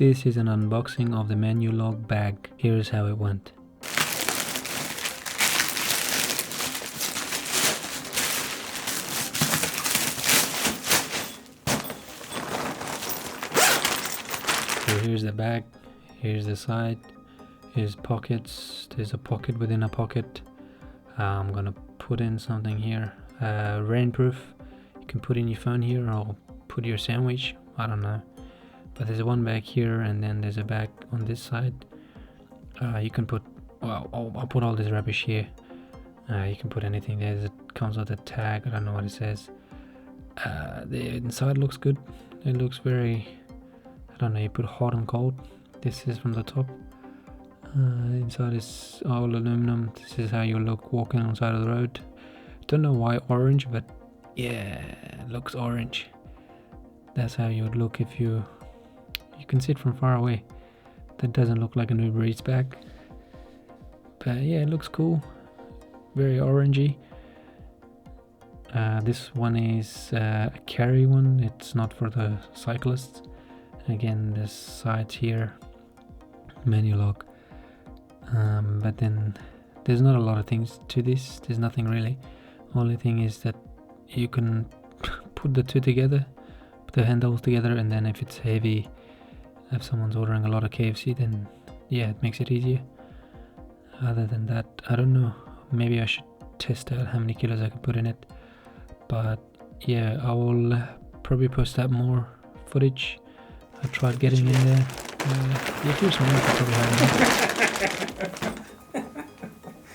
This is an unboxing of the Menulog bag. Here's how it went. So here's the bag, here's the side, here's pockets, there's a pocket within a pocket. I'm gonna put in something here, rainproof. You can put in your phone here or put your sandwich, I don't know. But there's one bag here and then there's a bag on this side. You can put, well, I'll put all this rubbish here. You can put anything there. It comes with a tag, I don't know what it says. The inside looks good. It looks very, I don't know, you put hot and cold. This is from the top. Inside is all aluminum. This is how you look walking on the side of the road. Don't know why orange, but yeah, it looks orange. That's how you would look if you can see it from far away. That doesn't look like an Uber Eats bag, but yeah, it looks cool. Very orangey. This one is a carry one. It's not for the cyclists. Again, this sides here, Menulog. But then there's not a lot of things to this. There's nothing really. Only thing is that you can put the two together, put the handles together, and then if it's heavy, if someone's ordering a lot of KFC, then yeah, it makes it easier. Other than that, I don't know. Maybe I should test out how many kilos I can put in it. But yeah, I will probably post out more footage. I tried getting in there. Yeah, here's one. I probably have